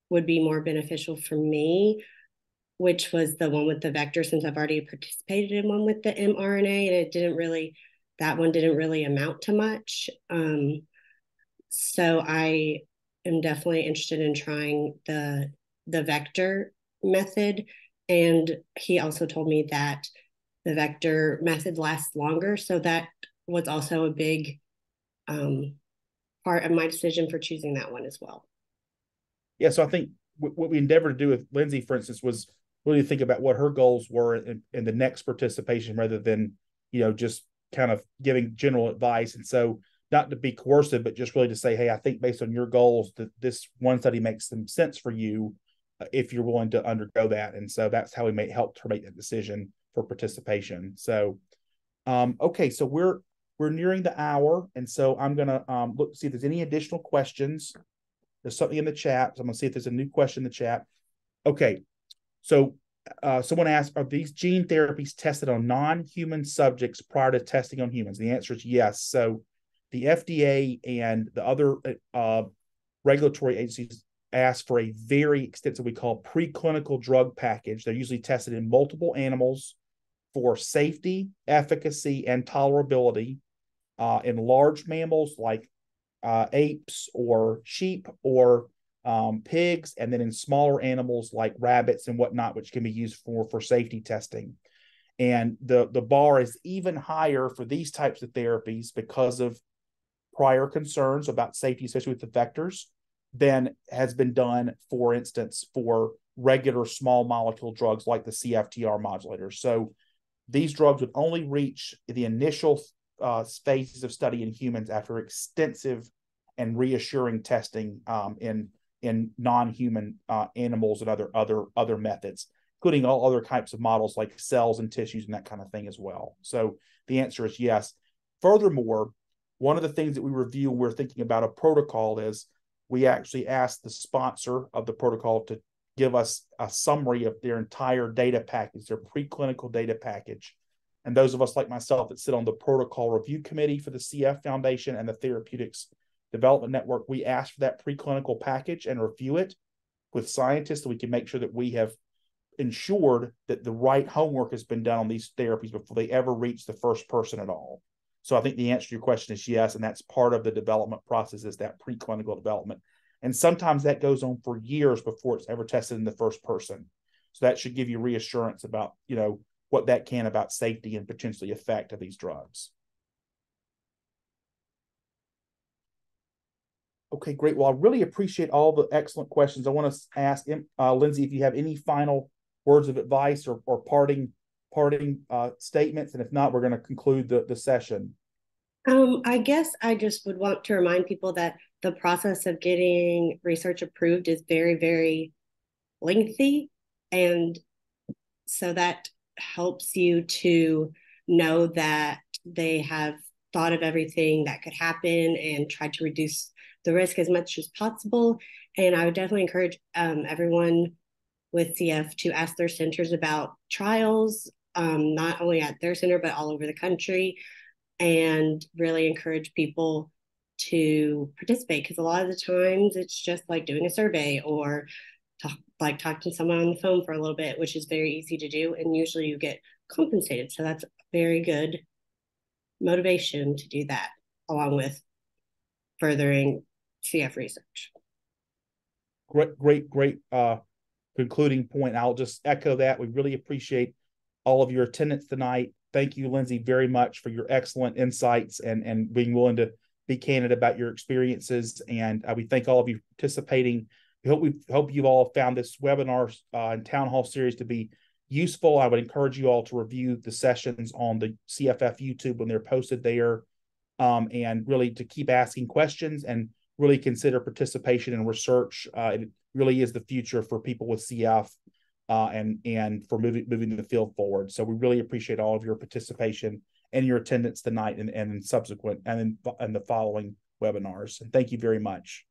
would be more beneficial for me, which was the one with the vector, since I've already participated in one with the mRNA, and that one didn't really amount to much. So I am definitely interested in trying the vector method. And he also told me that the vector method lasts longer. So that was also a big part of my decision for choosing that one as well. Yeah, so I think what we endeavored to do with Lindsey, for instance, was really think about what her goals were in the next participation, rather than, just kind of giving general advice. And so not to be coercive, but just really to say, hey, I think based on your goals that this one study makes some sense for you if you're willing to undergo that. And so that's how we helped her make that decision for participation. So, okay, so we're nearing the hour. And so I'm going to look to see if there's any additional questions. There's something in the chat. So I'm going to see if there's a new question in the chat. Okay. So someone asked, are these gene therapies tested on non-human subjects prior to testing on humans? The answer is yes. So the FDA and the other regulatory agencies ask for a very extensive, we call preclinical drug package. They're usually tested in multiple animals for safety, efficacy, and tolerability in large mammals like apes or sheep or pigs, and then in smaller animals like rabbits and whatnot, which can be used for safety testing. And the bar is even higher for these types of therapies because of prior concerns about safety, especially with the vectors, than has been done, for instance, for regular small molecule drugs like the CFTR modulators. So these drugs would only reach the initial phases of study in humans after extensive and reassuring testing in non-human animals and other methods, including all other types of models like cells and tissues and that kind of thing as well. So the answer is yes. Furthermore, one of the things that we review when we're thinking about a protocol is we actually asked the sponsor of the protocol to give us a summary of their entire data package, their preclinical data package. And those of us like myself that sit on the protocol review committee for the CF Foundation and the Therapeutics Development Network, we asked for that preclinical package and review it with scientists so we can make sure that we have ensured that the right homework has been done on these therapies before they ever reach the first person at all. So I think the answer to your question is yes, and that's part of the development process, is that preclinical development. And sometimes that goes on for years before it's ever tested in the first person. So that should give you reassurance about, what that can about safety and potentially effect of these drugs. Okay, great. Well, I really appreciate all the excellent questions. I want to ask Lindsey if you have any final words of advice or parting statements, and if not, we're going to conclude the session. I guess I just would want to remind people that the process of getting research approved is very, very lengthy, and so that helps you to know that they have thought of everything that could happen and tried to reduce the risk as much as possible. And I would definitely encourage everyone with CF to ask their centers about trials, not only at their center, but all over the country, and really encourage people to participate, because a lot of the times it's just like doing a survey or talking to someone on the phone for a little bit, which is very easy to do, and usually you get compensated. So that's very good motivation to do that, along with furthering CF research. Great concluding point. I'll just echo that. We really appreciate all of your attendance tonight. Thank you, Lindsey, very much for your excellent insights and being willing to be candid about your experiences. And we thank all of you for participating. We hope you all found this webinar and town hall series to be useful. I would encourage you all to review the sessions on the CFF YouTube when they're posted there, and really to keep asking questions and really consider participation in research. It really is the future for people with CF and for moving the field forward. So we really appreciate all of your participation and your attendance tonight and in subsequent and in the following webinars. And thank you very much.